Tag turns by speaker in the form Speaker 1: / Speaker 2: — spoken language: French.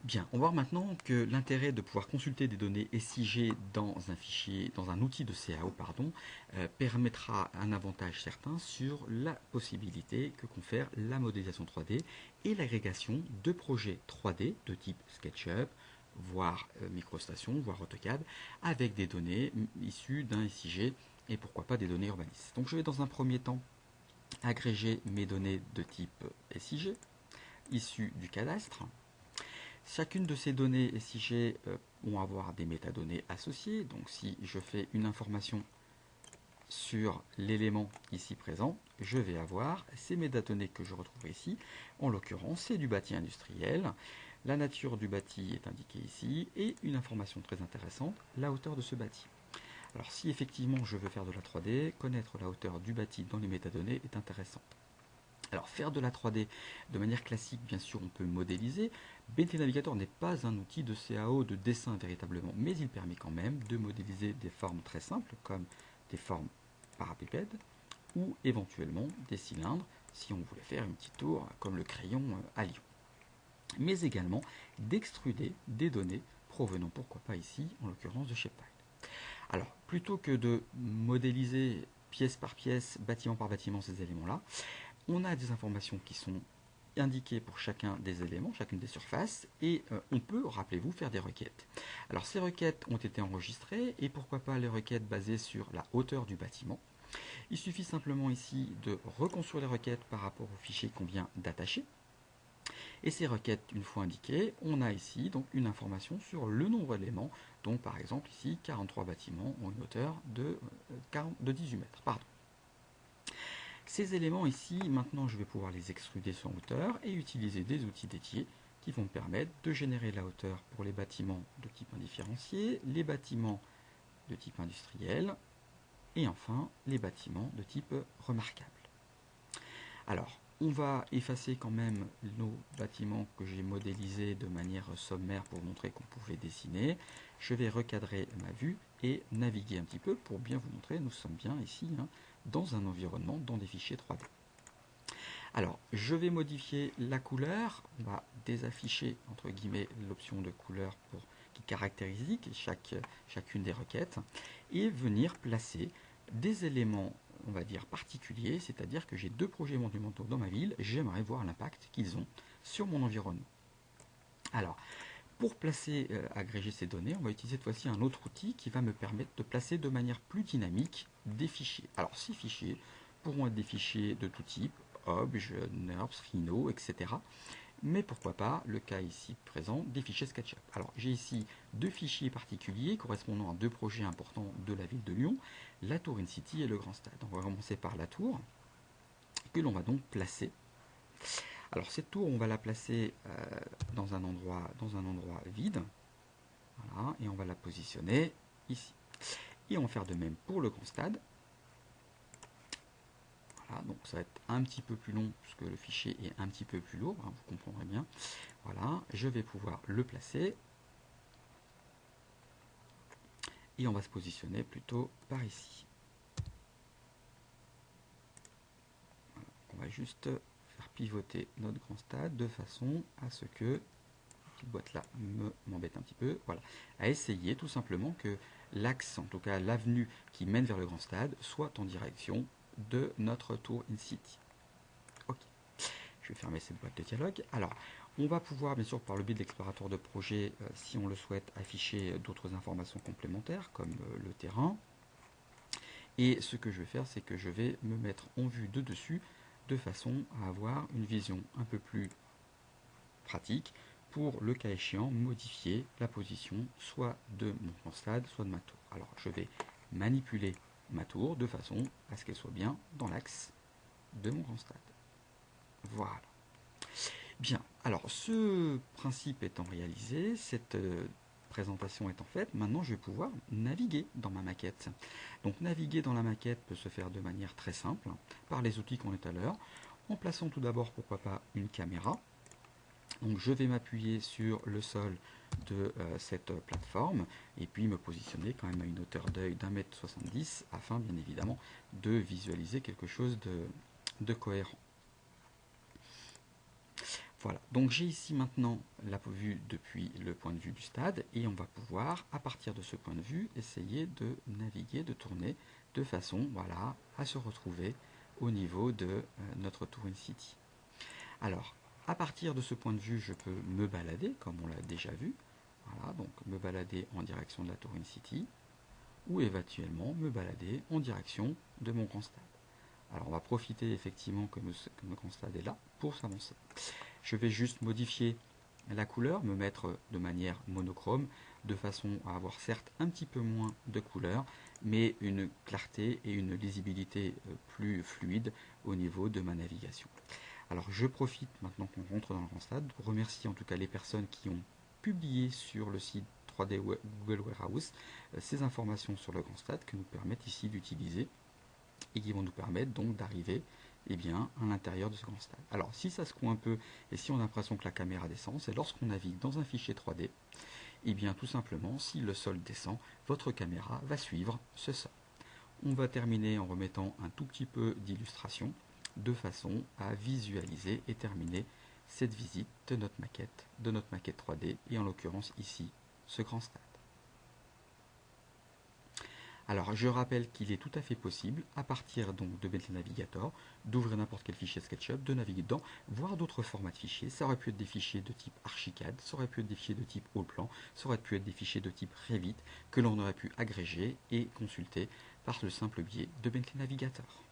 Speaker 1: Bien, on va voir maintenant que l'intérêt de pouvoir consulter des données SIG dans un fichier, dans un outil de CAO, pardon, permettra un avantage certain sur la possibilité que confère la modélisation 3D et l'agrégation de projets 3D de type SketchUp, voire MicroStation, voire AutoCAD, avec des données issues d'un SIG et pourquoi pas des données urbanistes. Donc je vais dans un premier temps agréger mes données de type SIG issues du cadastre. Chacune de ces données SIG vont avoir des métadonnées associées. Donc si je fais une information sur l'élément ici présent, je vais avoir ces métadonnées que je retrouve ici. En l'occurrence, c'est du bâti industriel. La nature du bâti est indiquée ici et une information très intéressante, la hauteur de ce bâti. Alors si effectivement je veux faire de la 3D, connaître la hauteur du bâti dans les métadonnées est intéressant. Alors faire de la 3D de manière classique, bien sûr, on peut modéliser. BT Navigator n'est pas un outil de CAO, de dessin véritablement, mais il permet quand même de modéliser des formes très simples, comme des formes parapipèdes, ou éventuellement des cylindres, si on voulait faire une petite tour comme le crayon à Lyon. Mais également d'extruder des données provenant, pourquoi pas ici, en l'occurrence de Shapefile. Alors, plutôt que de modéliser pièce par pièce, bâtiment par bâtiment ces éléments-là, on a des informations qui sont indiquées pour chacun des éléments, chacune des surfaces, et on peut, rappelez-vous, faire des requêtes. Alors ces requêtes ont été enregistrées, et pourquoi pas les requêtes basées sur la hauteur du bâtiment. Il suffit simplement ici de reconstruire les requêtes par rapport au fichier qu'on vient d'attacher. Et ces requêtes, une fois indiquées, on a ici donc une information sur le nombre d'éléments. Donc par exemple ici, 43 bâtiments ont une hauteur de 18 mètres. Pardon. Ces éléments ici, maintenant je vais pouvoir les extruder sans hauteur et utiliser des outils dédiés qui vont me permettre de générer la hauteur pour les bâtiments de type indifférencié, les bâtiments de type industriel et enfin les bâtiments de type remarquable. Alors, on va effacer quand même nos bâtiments que j'ai modélisés de manière sommaire pour montrer qu'on pouvait dessiner. Je vais recadrer ma vue et naviguer un petit peu pour bien vous montrer, nous sommes bien ici dans un environnement, dans des fichiers 3D. Alors, je vais modifier la couleur. On va désafficher, entre guillemets, l'option de couleur qui caractérise chacune des requêtes et venir placer des éléments, on va dire, particuliers, c'est-à-dire que j'ai deux projets monumentaux dans ma ville, j'aimerais voir l'impact qu'ils ont sur mon environnement. Alors, pour placer, agréger ces données, on va utiliser cette fois-ci un autre outil qui va me permettre de placer de manière plus dynamique des fichiers. Alors ces fichiers pourront être des fichiers de tout type, obj, NURBS, Rhino, etc. Mais pourquoi pas, le cas ici présent, des fichiers SketchUp. Alors j'ai ici deux fichiers particuliers correspondant à deux projets importants de la ville de Lyon, la tour InCity et le Grand Stade. On va commencer par la tour, que l'on va donc placer. Alors cette tour, on va la placer dans un endroit vide. Voilà, et on va la positionner ici. Et on va faire de même pour le Grand Stade. Voilà, donc ça va être un petit peu plus long puisque le fichier est un petit peu plus lourd, hein, vous comprendrez bien. Voilà, je vais pouvoir le placer. Et on va se positionner plutôt par ici. Voilà, on va juste faire pivoter notre Grand Stade de façon à ce que cette boîte là m'embête un petit peu, voilà, à essayer tout simplement que l'axe, en tout cas l'avenue qui mène vers le Grand Stade, soit en direction de notre tour InCity. Ok, je vais fermer cette boîte de dialogue. Alors, on va pouvoir, bien sûr, par le biais de l'explorateur de projet, si on le souhaite, afficher d'autres informations complémentaires, comme le terrain. Et ce que je vais faire, c'est que je vais me mettre en vue de dessus, de façon à avoir une vision un peu plus pratique, pour le cas échéant modifier la position soit de mon grand stade, soit de ma tour. Alors je vais manipuler ma tour de façon à ce qu'elle soit bien dans l'axe de mon grand stade. Voilà. Bien, alors ce principe étant réalisé, cette présentation étant faite, maintenant je vais pouvoir naviguer dans ma maquette. Donc naviguer dans la maquette peut se faire de manière très simple, par les outils qu'on a tout à l'heure, en plaçant tout d'abord, pourquoi pas, une caméra. Donc je vais m'appuyer sur le sol de cette plateforme et puis me positionner quand même à une hauteur d'œil d'1,70 m afin bien évidemment de visualiser quelque chose de cohérent. Voilà, donc j'ai ici maintenant la vue depuis le point de vue du stade et on va pouvoir, à partir de ce point de vue, essayer de naviguer, de tourner de façon voilà, à se retrouver au niveau de notre Turin City. Alors, à partir de ce point de vue, je peux me balader, comme on l'a déjà vu. Voilà, donc me balader en direction de la Turin City ou éventuellement me balader en direction de mon grand stade. Alors on va profiter effectivement que mon grand stade est là pour s'avancer. Je vais juste modifier la couleur, me mettre de manière monochrome, de façon à avoir certes un petit peu moins de couleurs, mais une clarté et une lisibilité plus fluide au niveau de ma navigation. Alors je profite maintenant qu'on rentre dans le grand stade pour remercier en tout cas les personnes qui ont publié sur le site 3D Google Warehouse ces informations sur le grand stade que nous permettent ici d'utiliser et qui vont nous permettre donc d'arriver eh bien, à l'intérieur de ce grand stade. Alors si ça secoue un peu et si on a l'impression que la caméra descend, c'est lorsqu'on navigue dans un fichier 3D, et bien tout simplement si le sol descend, votre caméra va suivre ce sol. On va terminer en remettant un tout petit peu d'illustration de façon à visualiser et terminer cette visite de notre maquette 3D et en l'occurrence ici ce grand stade. Alors je rappelle qu'il est tout à fait possible, à partir donc de Bentley Navigator, d'ouvrir n'importe quel fichier SketchUp, de naviguer dedans, voire d'autres formats de fichiers. Ça aurait pu être des fichiers de type Archicad, ça aurait pu être des fichiers de type Allplan, ça aurait pu être des fichiers de type Revit que l'on aurait pu agréger et consulter par le simple biais de Bentley Navigator.